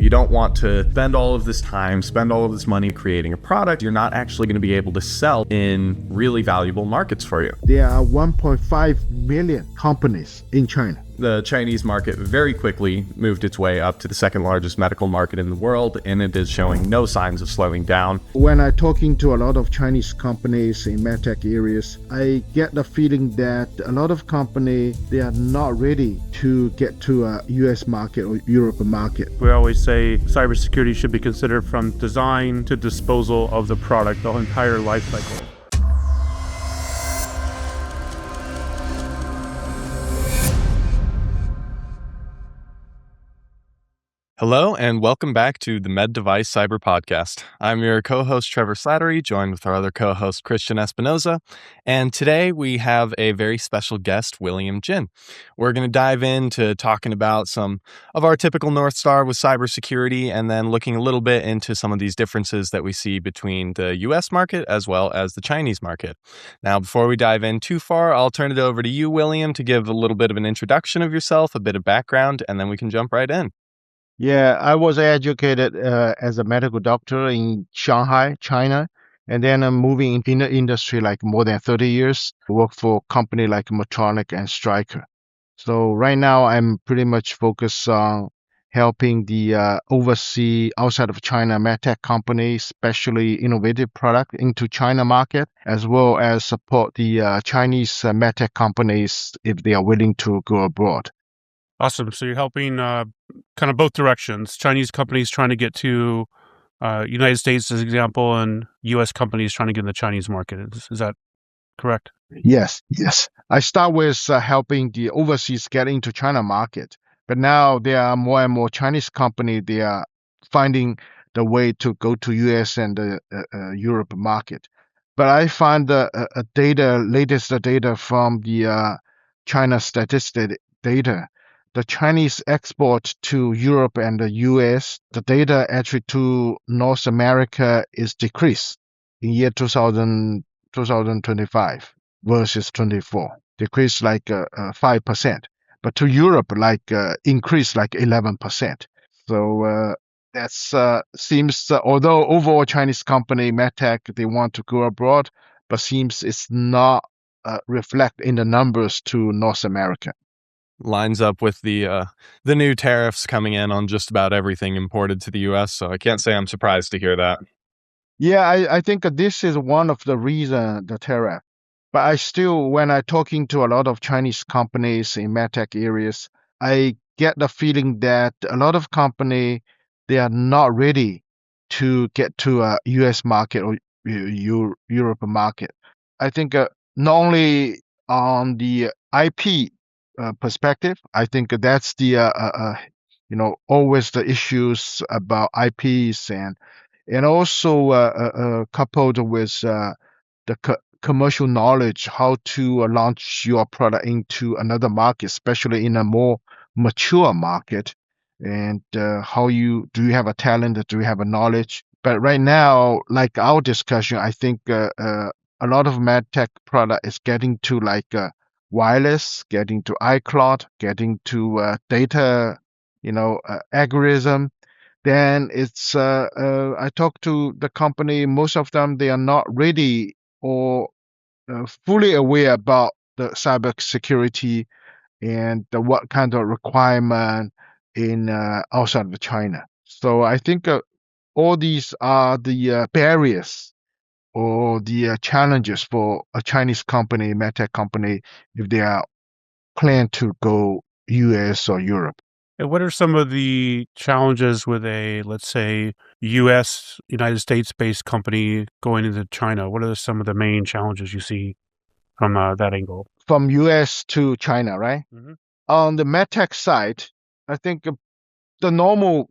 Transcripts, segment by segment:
You don't want to spend all of this time, spend all of this money creating a product you're not actually going to be able to sell in really valuable markets for you. There are 1.5 million companies in China. The Chinese market very quickly moved its way up to the second largest medical market in the world, and it is showing no signs of slowing down. When I'm talking to a lot of Chinese companies in Medtech areas, I get the feeling that a lot of companies, they are not ready to get to a US market or European market. We always say cybersecurity should be considered from design to disposal of the product, the entire life cycle. Hello, and welcome back to the Med Device Cyber Podcast. I'm your co-host, Trevor Slattery, joined with our other co-host, Christian Espinoza. And today we have a very special guest, William Jin. We're going to dive into talking about some of our typical North Star with cybersecurity, and then looking a little bit into some of these differences that we see between the US market as well as the Chinese market. Now, before we dive in too far, I'll turn it over to you, William, to give a little bit of an introduction of yourself, a bit of background, and then we can jump right in. Yeah, I was educated as a medical doctor in Shanghai, China, and then I'm moving in the industry like more than 30 years. I work for a company like McCulloch and Stryker. So right now I'm pretty much focused on helping the overseas outside of China Medtech companies, especially innovative product into China market, as well as support the Chinese Medtech companies if they are willing to go abroad. Awesome. So you're helping kind of both directions. Chinese companies trying to get to United States, as an example, and U.S. companies trying to get in the Chinese market. Is that correct? Yes. I start with helping the overseas get into China market, but now there are more and more Chinese companies. They are finding the way to go to U.S. and the Europe market. But I find the latest data from the China statistic data. The Chinese export to Europe and the US, the data actually to North America is decreased in year 2025 versus 24, decreased like 5%. But to Europe, like increased like 11%. So that's seems, although overall Chinese company, Medtech, they want to go abroad, but seems it's not reflect in the numbers to North America. Lines up with the new tariffs coming in on just about everything imported to the U.S., so I can't say I'm surprised to hear that. Yeah, I think this is one of the reasons, the tariff. But I still, when I'm talking to a lot of Chinese companies in medtech areas, I get the feeling that a lot of companies, they are not ready to get to a U.S. market or Europe market. I think not only on the IP perspective, I think that's the always the issues about IPs and also coupled with the commercial knowledge, how to launch your product into another market, especially in a more mature market, and how do you have a talent, do you have a knowledge? But right now, like our discussion, I think a lot of medtech product is getting to like wireless, getting to iCloud, getting to data, algorithm. Then it's I talk to the company. Most of them, they are not ready or fully aware about the cybersecurity and what kind of requirement in outside of China. So I think all these are the barriers or the challenges for a Chinese company, medtech company, if they are plan to go US or Europe. And what are some of the challenges with a, let's say, United States-based company going into China? What are some of the main challenges you see from that angle? From US to China, right? Mm-hmm. On the medtech side, I think the normal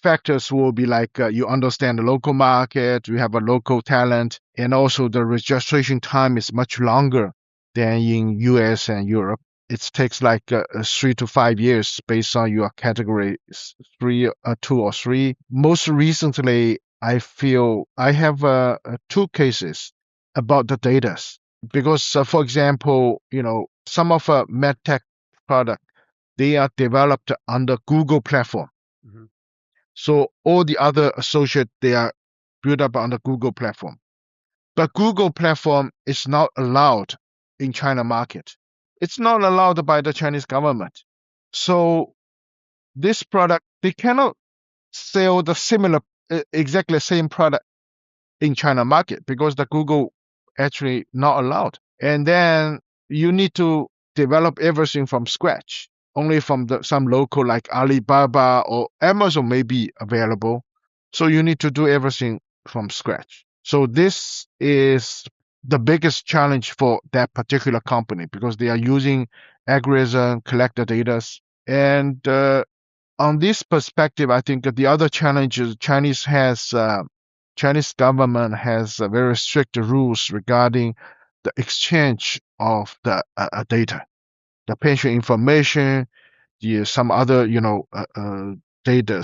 factors will be like you understand the local market, you have a local talent, and also the registration time is much longer than in US and Europe. It takes like 3 to 5 years based on your category, 2 or 3. Most recently, I feel I have 2 cases about the data because, for example, some of a medtech product, they are developed under Google platform. Mm-hmm. So all the other associates, they are built up on the Google platform. But Google platform is not allowed in China market. It's not allowed by the Chinese government. So this product, they cannot sell the similar, exactly same product in China market because the Google actually not allowed. And then you need to develop everything from scratch. Only from some local like Alibaba or Amazon may be available. So you need to do everything from scratch. So this is the biggest challenge for that particular company because they are using algorithm, collect the data. And on this perspective, I think that the other challenge is Chinese government has very strict rules regarding the exchange of the data, the patient information, some other data,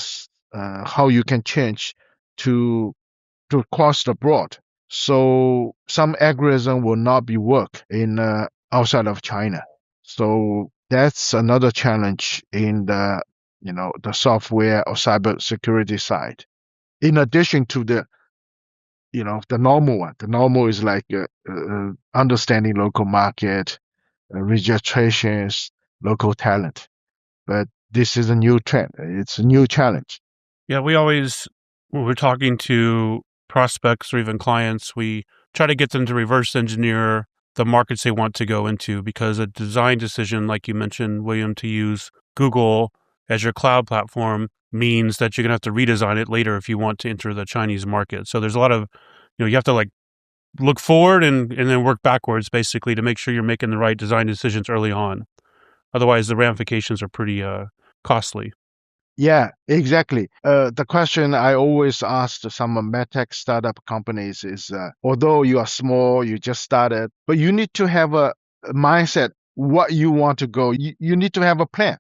how you can change to cross the board. So some algorithm will not be work in outside of China. So that's another challenge in the software or cybersecurity side. In addition to the normal one. The normal is like understanding local market, registrations, local talent. But this is a new trend. It's a new challenge. Yeah, we always, when we're talking to prospects or even clients, we try to get them to reverse engineer the markets they want to go into, because a design decision, like you mentioned, William, to use Google as your cloud platform means that you're going to have to redesign it later if you want to enter the Chinese market. So there's a lot of, you have to like look forward and then work backwards basically to make sure you're making the right design decisions early on. Otherwise, the ramifications are pretty costly. Yeah, exactly. The question I always ask some Medtech startup companies is, although you are small, you just started, but you need to have a mindset what you want to go. You need to have a plan.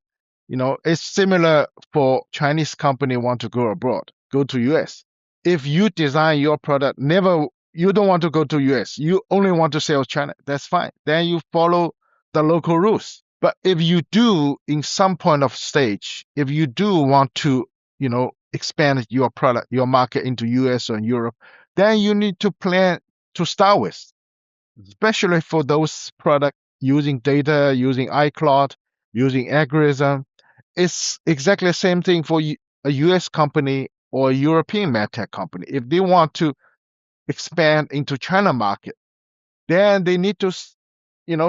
It's similar for Chinese company want to go abroad, go to US. If you design your product, you don't want to go to US. You only want to sell China. That's fine. Then you follow the local rules. But if you do, in some point of stage, if you do want to, expand your product, your market into US or Europe, then you need to plan to start with, especially for those products using data, using iCloud, using algorithm. It's exactly the same thing for a US company or a European medtech company. If they want to expand into China market, then they need to,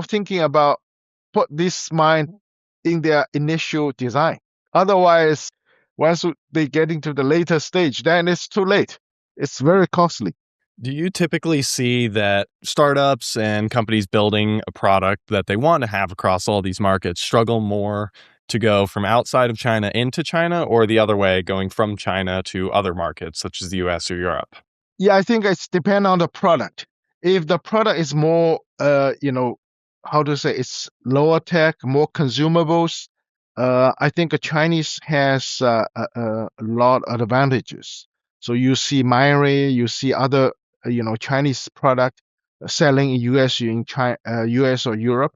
thinking about put this mind in their initial design. Otherwise, once they get into the later stage, then it's too late. It's very costly. Do you typically see that startups and companies building a product that they want to have across all these markets struggle more to go from outside of China into China, or the other way, going from China to other markets such as the US or Europe? Yeah, I think it's depend on the product. If the product is more, how to say, it's lower tech, more consumables, I think the Chinese has a lot of advantages. So you see Myri, you see other, Chinese product selling in US or Europe.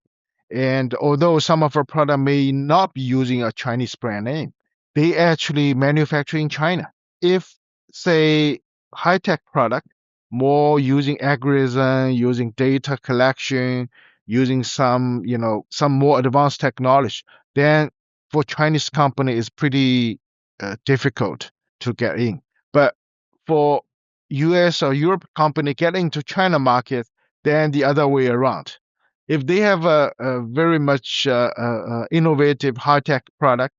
And although some of our product may not be using a Chinese brand name, they actually manufacture in China. If, say, high-tech product, more using algorithm, using data collection, using some more advanced technology, then for Chinese company it's pretty difficult to get in. But for US or Europe company getting into China market, then the other way around. If they have a very much innovative high-tech product,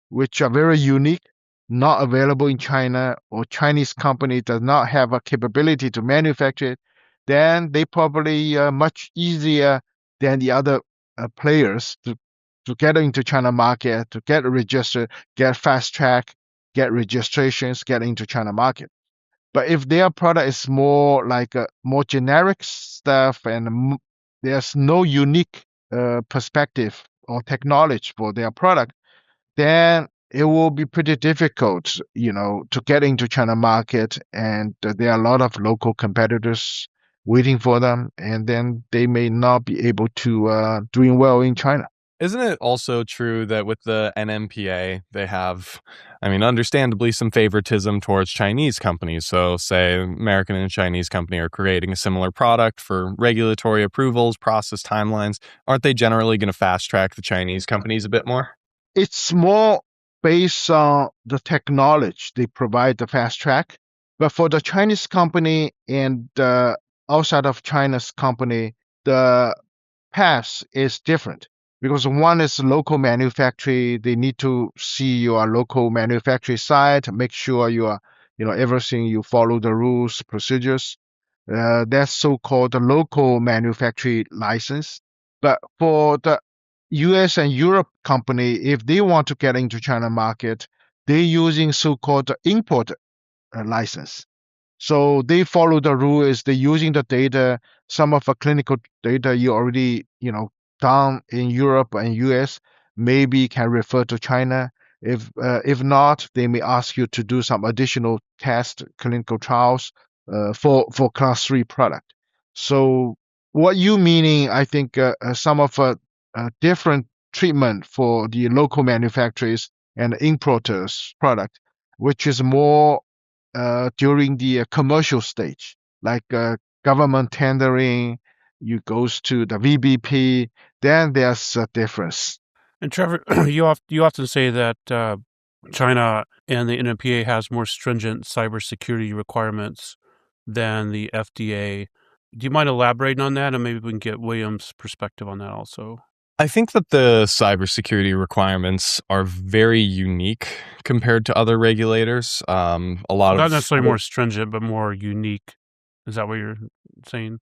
which are very unique, not available in China, or Chinese company does not have a capability to manufacture it, then they probably much easier than the other players to get into China market, to get registered, get fast track, get registrations, get into China market. But if their product is more like a more generic stuff and there's no unique perspective or technology for their product, then it will be pretty difficult, to get into China market. And there are a lot of local competitors waiting for them, and then they may not be able to doing well in China. Isn't it also true that with the NMPA, they have I mean, understandably, some favoritism towards Chinese companies. So, say, American and Chinese company are creating a similar product for regulatory approvals, process timelines. Aren't they generally going to fast track the Chinese companies a bit more? It's more based on the technology they provide the fast track. But for the Chinese company and outside of China's company, the path is different because one is local manufacturing. They need to see your local manufacturing site, make sure you are, everything you follow the rules, procedures. That's so-called the local manufacturing license. But for the US and Europe company, if they want to get into China market, they're using so-called import license. So they follow the rule is they're using the data, some of the clinical data you already, done in Europe and US, maybe can refer to China. If not, they may ask you to do some additional test clinical trials for class 3 product. So what you meaning, I think some of different treatment for the local manufacturers and importers product, which is more during the commercial stage, like government tendering, you goes to the VBP, then there's a difference. And Trevor, you often say that China and the NMPA has more stringent cybersecurity requirements than the FDA. Do you mind elaborating on that, and maybe we can get William's perspective on that also? I think that the cybersecurity requirements are very unique compared to other regulators. Not necessarily more stringent, but more unique. Is that what you're saying?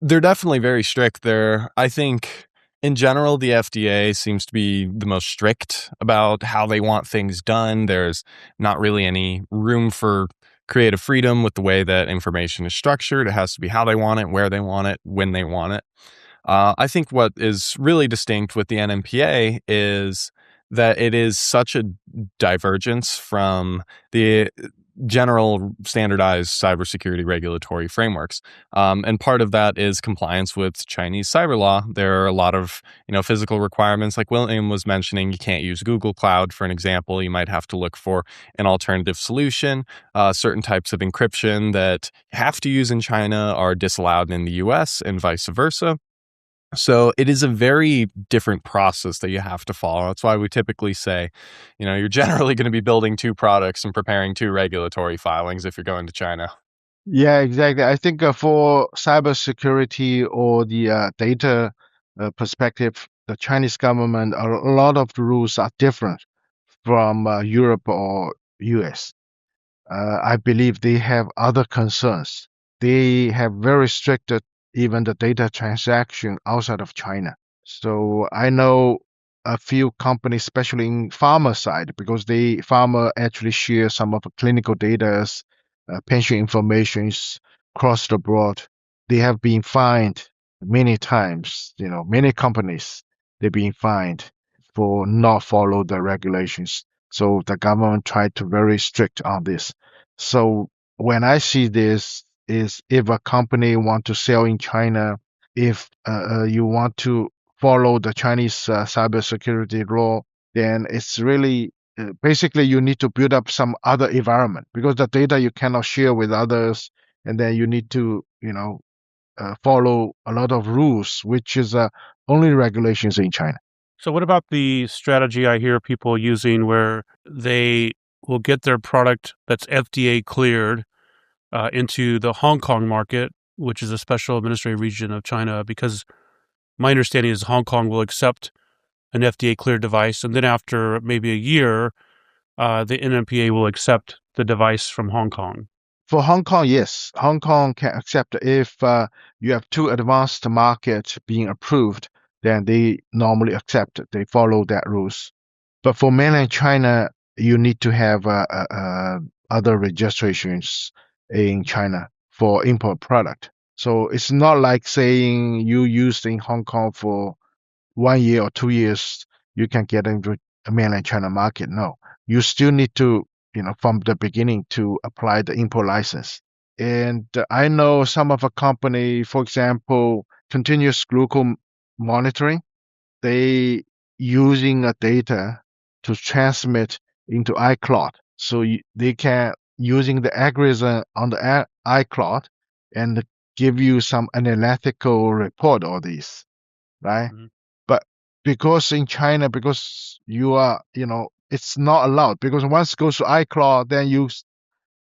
They're definitely very strict. I think, in general, the FDA seems to be the most strict about how they want things done. There's not really any room for creative freedom with the way that information is structured. It has to be how they want it, where they want it, when they want it. I think what is really distinct with the NMPA is that it is such a divergence from the general standardized cybersecurity regulatory frameworks. And part of that is compliance with Chinese cyber law. There are a lot of, physical requirements, like William was mentioning. You can't use Google Cloud, for an example. You might have to look for an alternative solution. Certain types of encryption that you have to use in China are disallowed in the US and vice versa. So it is a very different process that you have to follow. That's why we typically say, you're generally going to be building 2 products and preparing 2 regulatory filings if you're going to China. Yeah, exactly. I think for cybersecurity or the data perspective, the Chinese government, a lot of the rules are different from Europe or US. I believe they have other concerns. They have very restricted even the data transaction outside of China. So I know a few companies, especially in pharma side, because pharma actually share some of the clinical data, patient informations across the board. They have been fined many times. Many companies they've been fined for not follow the regulations. So the government tried to very strict on this. So when I see this is if a company want to sell in China, if you want to follow the Chinese cybersecurity law, then it's really basically you need to build up some other environment because the data you cannot share with others, and then you need to follow a lot of rules, which is only regulations in China. So what about the strategy I hear people using where they will get their product that's FDA cleared into the Hong Kong market, which is a special administrative region of China, because my understanding is Hong Kong will accept an FDA cleared device, and then after maybe a year, the NMPA will accept the device from Hong Kong. For Hong Kong, yes, Hong Kong can accept if you have 2 advanced markets being approved, then they normally accept it. They follow that rules. But for mainland China, you need to have other registrations in China for import product. So it's not like saying you used in Hong Kong for 1 year or 2 years, you can get into the mainland China market. No, you still need to, from the beginning to apply the import license. And I know some of a company, for example, continuous glucose monitoring, they using a data to transmit into iCloud. So they can using the algorithm on the iCloud and give you some analytical report on this, right? Mhm. But because in China, because you are, it's not allowed because once it goes to iCloud, then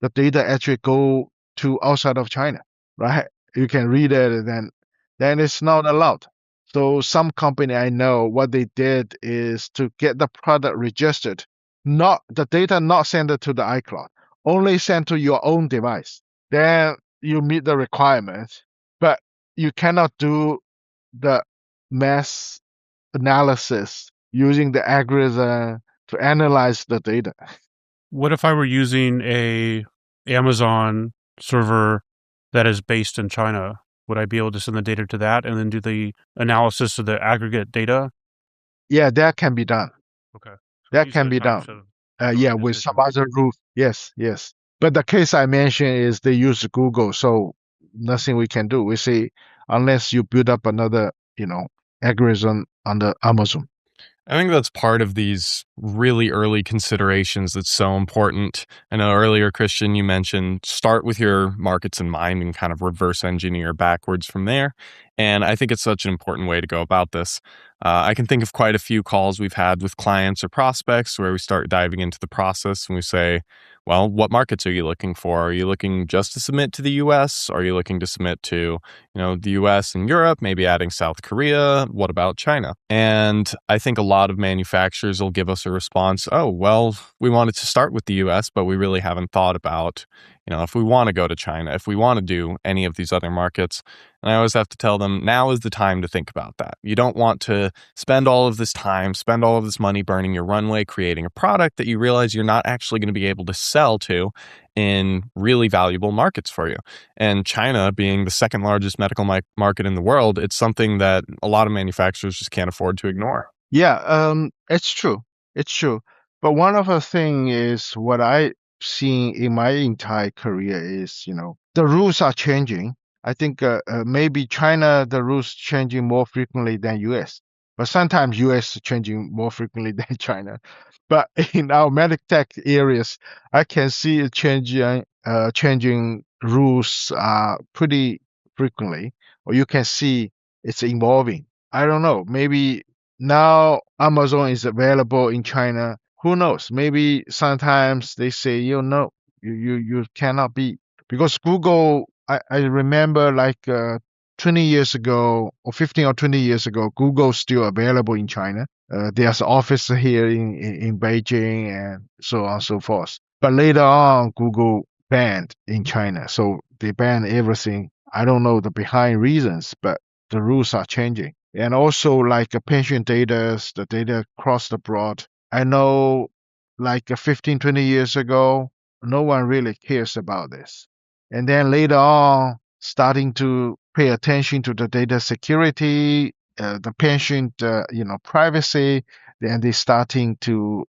the data actually go to outside of China, right? You can read it, and then it's not allowed. So some company I know what they did is to get the product registered, not the data not sent to the iCloud, only sent to your own device. Then you meet the requirements, but you cannot do the mass analysis using the algorithm to analyze the data. What if I were using a Amazon server that is based in China? Would I be able to send the data to that and then do the analysis of the aggregate data? Yeah, that can be done. Okay. So it That needs to can go be China done. instead of Yeah, making a with some decision. other rules. Yes, yes. But the case I mentioned is they use Google, so nothing we can do. We say unless you build up another, algorithm on the Amazon. I think that's part of these really early considerations that's so important. I know earlier, Christian, you mentioned start with your markets in mind and kind of reverse engineer backwards from there. And I think it's such an important way to go about this. I can think of quite a few calls we've had with clients or prospects where we start diving into the process and we say, well, what markets are you looking for? Are you looking just to submit to the US? Are you looking to submit to the US and Europe, maybe adding South Korea? What about China? And I think a lot of manufacturers will give us a response, oh, well, we wanted to start with the US, but we really haven't thought about, if we want to go to China, if we want to do any of these other markets. And I always have to tell them, now is the time to think about that. You don't want to spend all of this time, spend all of this money burning your runway, creating a product that you realize you're not actually going to be able to sell to in really valuable markets for you. And China being the second largest medical market in the world, it's something that a lot of manufacturers just can't afford to ignore. Yeah, it's true. It's true. But one of the thing is what I seen in my entire career is, the rules are changing. I think maybe China, the rules changing more frequently than US, but sometimes US changing more frequently than China. But in our Medtech areas, I can see it changing rules pretty frequently, or you can see it's evolving. I don't know. Maybe now Amazon is available in China. Who knows? Maybe sometimes they say, you cannot be because Google. I remember like 20 years ago or 15 or 20 years ago, Google's still available in China. There's an office here in Beijing and so on and so forth. But later on, Google banned in China. So they banned everything. I don't know the behind reasons, but the rules are changing. And also like pension data, the data across the board. I know like 15, 20 years ago, no one really cares about this. And then later on, starting to pay attention to the data security, the patient, privacy, then they starting to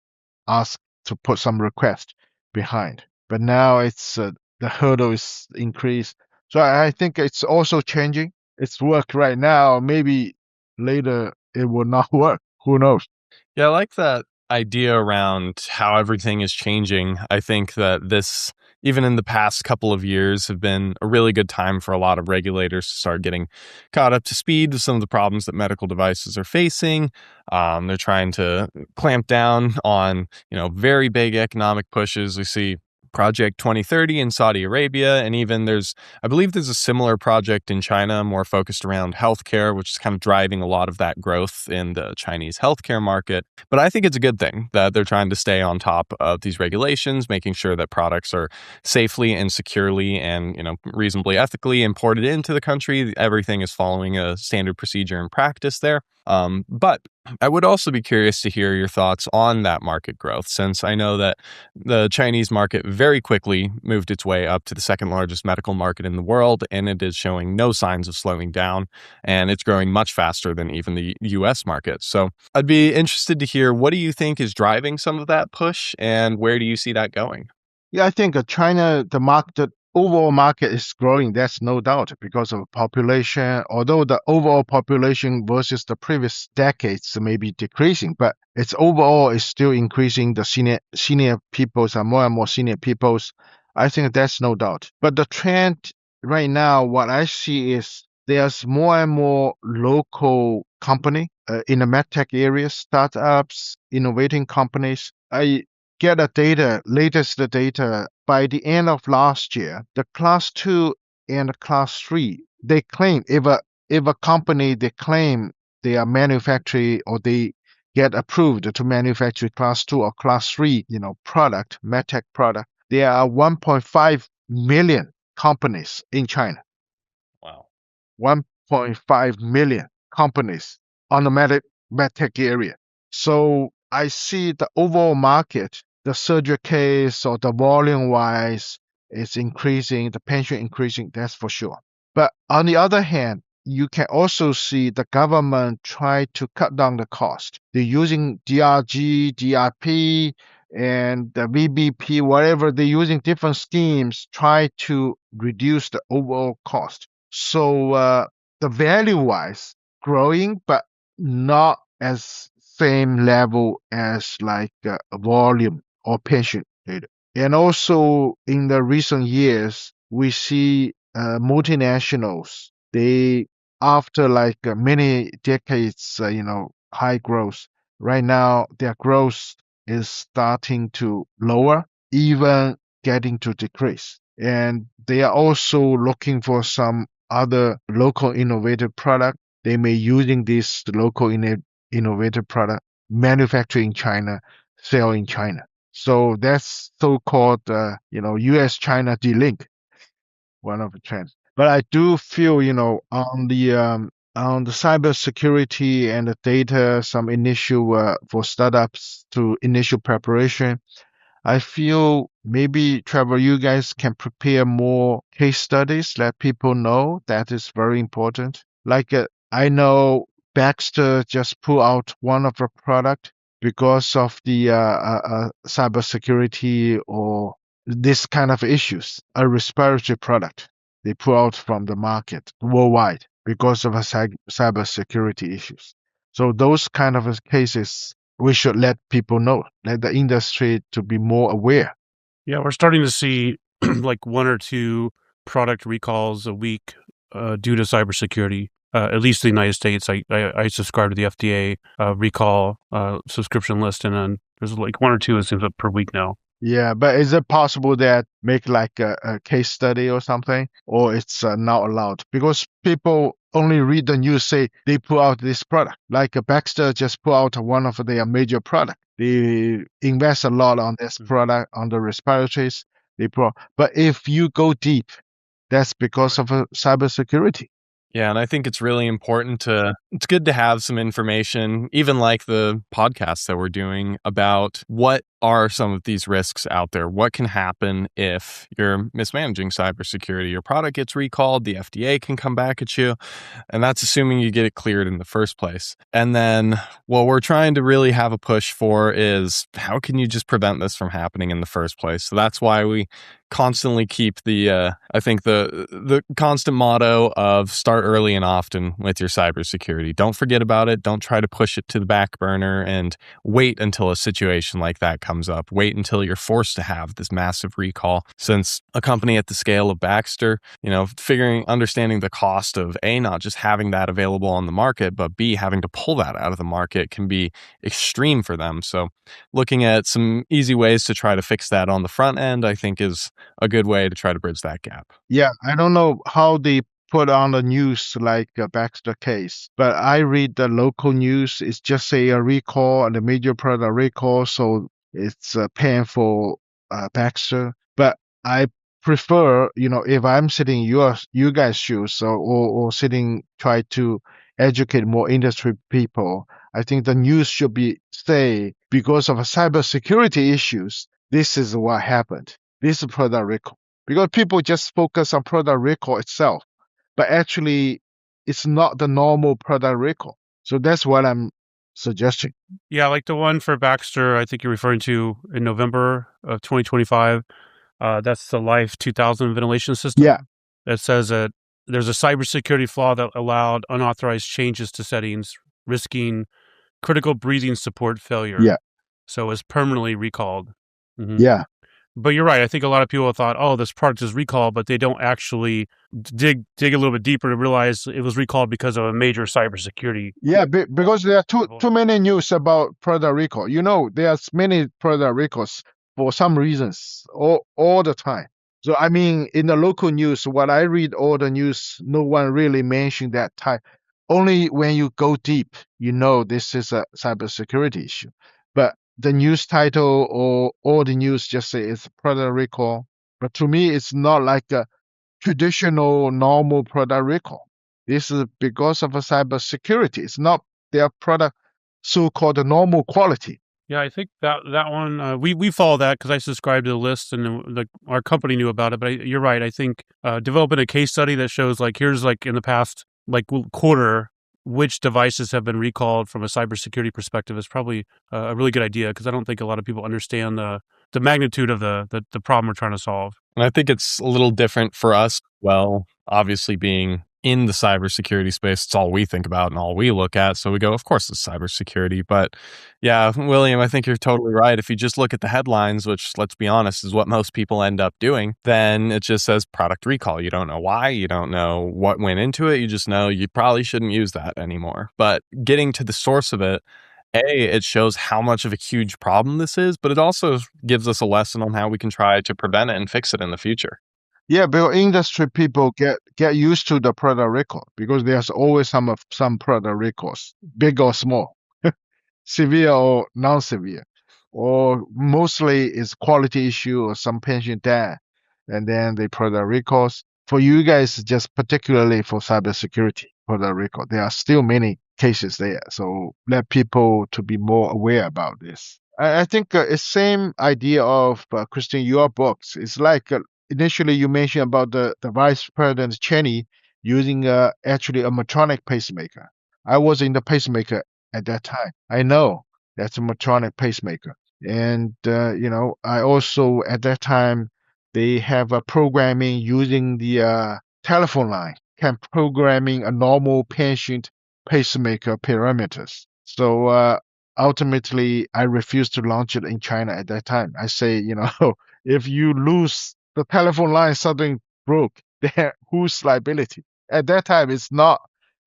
ask to put some request behind. But now it's the hurdle is increased. So I think it's also changing. It's work right now. Maybe later it will not work. Who knows? Yeah, I like that idea around how everything is changing. I think that this, even in the past couple of years, have been a really good time for a lot of regulators to start getting caught up to speed with some of the problems that medical devices are facing. They're trying to clamp down on, very big economic pushes. We see Project 2030 in Saudi Arabia. And even I believe there's a similar project in China, more focused around healthcare, which is kind of driving a lot of that growth in the Chinese healthcare market. But I think it's a good thing that they're trying to stay on top of these regulations, making sure that products are safely and securely and, reasonably ethically imported into the country. Everything is following a standard procedure and practice there. But I would also be curious to hear your thoughts on that market growth, since I know that the Chinese market very quickly moved its way up to the second largest medical market in the world, and it is showing no signs of slowing down, and it's growing much faster than even the US market. So I'd be interested to hear, what do you think is driving some of that push, and where do you see that going? Yeah, I think China, the market overall market is growing, that's no doubt, because of population. Although the overall population versus the previous decades may be decreasing, but its overall is still increasing. The senior peoples are more and more senior peoples. I think that's no doubt. But the trend right now, what I see is there's more and more local company in the medtech area, startups, innovating companies. I get latest data by the end of last year, the class 2 and class 3, they claim if a company they claim they are manufacturing or they get approved to manufacture class 2 or class 3, product, medtech product, there are 1.5 million companies in China. Wow. 1.5 million companies on the medtech area. So I see the overall market, the surgery case or the volume wise is increasing, the pension increasing, that's for sure. But on the other hand, you can also see the government try to cut down the cost. They're using DRG, DRP, and the VBP, whatever, they're using different schemes, try to reduce the overall cost. So the value-wise growing, but not as same level as like volume or patient data. And also in the recent years, we see multinationals. They after like many decades, high growth. Right now, their growth is starting to lower, even getting to decrease. And they are also looking for some other local innovative product. They may using this local innovative product, manufactured in China, sell in China. So that's so-called, U.S.-China de-link, one of the trends. But I do feel, on the cybersecurity and the data, some initial for startups to initial preparation. I feel maybe, Trevor, you guys can prepare more case studies, let people know. That is very important. Like I know Baxter just put out one of the product because of the cybersecurity or this kind of issues, a respiratory product they put out from the market worldwide because of a cybersecurity issues. So those kind of cases we should let people know, let the industry to be more aware. Yeah, we're starting to see like 1 or 2 product recalls a week due to cybersecurity. At least in the United States, I subscribe to the FDA recall subscription list, and then there's like 1 or 2 it seems per week now. Yeah, but is it possible that make like a case study or something, or it's not allowed? Because people only read the news, say they put out this product. Like Baxter just put out one of their major product. They invest a lot on this product, on the respiratories. But if you go deep, that's because of cybersecurity. Yeah, and I think it's really important it's good to have some information, even like the podcast that we're doing, about what are some of these risks out there. What can happen if you're mismanaging cybersecurity? Your product gets recalled, the FDA can come back at you, and that's assuming you get it cleared in the first place. And then what we're trying to really have a push for is how can you just prevent this from happening in the first place? So that's why we constantly keep I think the constant motto of start early and often with your cybersecurity. Don't forget about it. Don't try to push it to the back burner and wait until a situation like that comes up. Wait until you're forced to have this massive recall. Since a company at the scale of Baxter, understanding the cost of A, not just having that available on the market, but B, having to pull that out of the market can be extreme for them. So looking at some easy ways to try to fix that on the front end, I think is a good way to try to bridge that gap. Yeah, I don't know how they put on the news like Baxter case, but I read the local news. It's just say a recall and a major product recall, so it's paying for Baxter. But I prefer, if I'm sitting you guys' shoes or sitting try to educate more industry people, I think the news should be say because of cybersecurity issues, this is what happened. This is product recall. Because people just focus on product recall itself, but actually it's not the normal product recall. So that's what I'm suggesting. Yeah, like the one for Baxter, I think you're referring to in November of 2025. That's the Life 2000 ventilation system. Yeah. It says that there's a cybersecurity flaw that allowed unauthorized changes to settings, risking critical breathing support failure. Yeah. So it was permanently recalled. Mm-hmm. Yeah. But you're right. I think a lot of people thought, oh, this product is recalled, but they don't actually dig a little bit deeper to realize it was recalled because of a major cybersecurity. Yeah, because there are too many news about product recall. There's many product recalls for some reasons all the time. So I mean, in the local news, what I read all the news, no one really mentioned that type. Only when you go deep, this is a cybersecurity issue. But the news title or all the news just say it's product recall. But to me, it's not like a traditional normal product recall. This is because of a cybersecurity. It's not their product so-called normal quality. Yeah, I think that one, we follow that because I subscribe to the list and our company knew about it. But you're right. I think developing a case study that shows here's in the past quarter which devices have been recalled from a cybersecurity perspective is probably a really good idea because I don't think a lot of people understand the magnitude of the problem we're trying to solve. And I think it's a little different for us. Well, obviously being in the cybersecurity space, it's all we think about and all we look at. So we go, of course, it's cybersecurity. But yeah, William, I think you're totally right. If you just look at the headlines, which let's be honest, is what most people end up doing, then it just says product recall. You don't know why. You don't know what went into it. You just know you probably shouldn't use that anymore. But getting to the source of it, it shows how much of a huge problem this is, but it also gives us a lesson on how we can try to prevent it and fix it in the future. Yeah, but industry people get used to the product recall because there's always some product recalls, big or small, severe or non-severe, or mostly it's quality issue or some patient death, and then the product recalls. For you guys, just particularly for cybersecurity product recall, there are still many cases there. So let people to be more aware about this. I think it's same idea of Christine, your books. It's like initially you mentioned about the vice president Cheney using actually a Medtronic pacemaker. I was in the pacemaker at that time. I know that's a Medtronic pacemaker. And, I also at that time, they have a programming using the telephone line, can programming a normal patient pacemaker parameters. So ultimately, I refused to launch it in China at that time. I say, if you lose the telephone line suddenly broke, then whose liability? At that time, it's not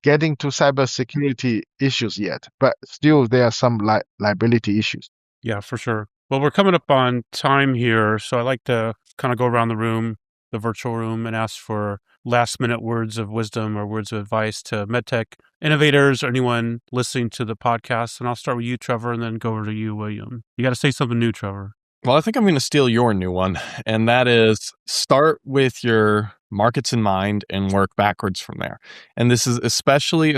getting to cybersecurity issues yet, but still there are some liability issues. Yeah, for sure. Well, we're coming up on time here, so I like to kind of go around the room, the virtual room, and ask for last-minute words of wisdom or words of advice to MedTech innovators or anyone listening to the podcast. And I'll start with you, Trevor, and then go over to you, William. You got to say something new, Trevor. Well, I think I'm going to steal your new one, and that is start with your markets in mind and work backwards from there. And this is especially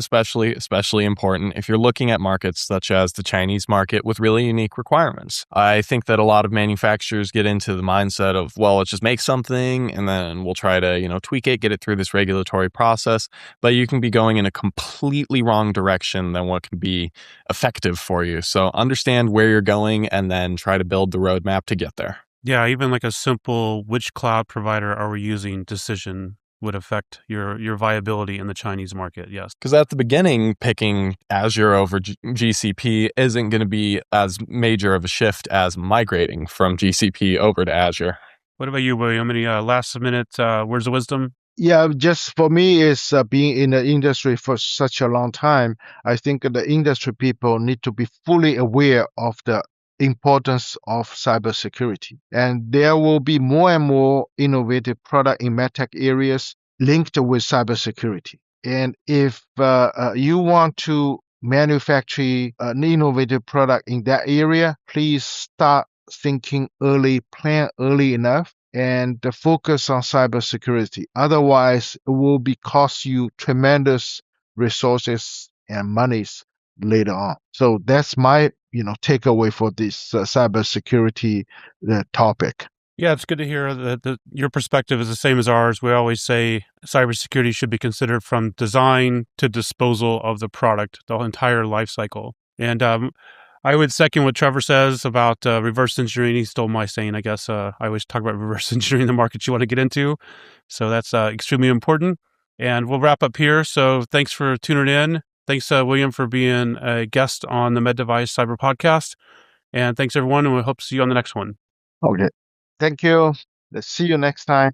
important if you're looking at markets such as the Chinese market with really unique requirements. I think that a lot of manufacturers get into the mindset of, well, let's just make something and then we'll try to, tweak it, get it through this regulatory process. But you can be going in a completely wrong direction than what can be effective for you. So understand where you're going and then try to build the roadmap to get there. Yeah, even like a simple which cloud provider are we using decision would affect your viability in the Chinese market, yes. Because at the beginning, picking Azure over GCP isn't going to be as major of a shift as migrating from GCP over to Azure. What about you, William? Any last-minute words of wisdom? Yeah, just for me, is being in the industry for such a long time, I think the industry people need to be fully aware of the importance of cybersecurity. And there will be more and more innovative product in MedTech areas linked with cybersecurity. And if you want to manufacture an innovative product in that area, please start thinking early, plan early enough, and focus on cybersecurity. Otherwise, it will cost you tremendous resources and monies later on. So that's my takeaway for this cybersecurity topic. Yeah, it's good to hear that your perspective is the same as ours. We always say cybersecurity should be considered from design to disposal of the product, the entire life cycle. And I would second what Trevor says about reverse engineering. He stole my saying, I guess. I always talk about reverse engineering the markets you want to get into. So that's extremely important. And we'll wrap up here. So thanks for tuning in. Thanks, William, for being a guest on the Med Device Cyber Podcast. And thanks, everyone. And we hope to see you on the next one. Okay. Thank you. Let's see you next time.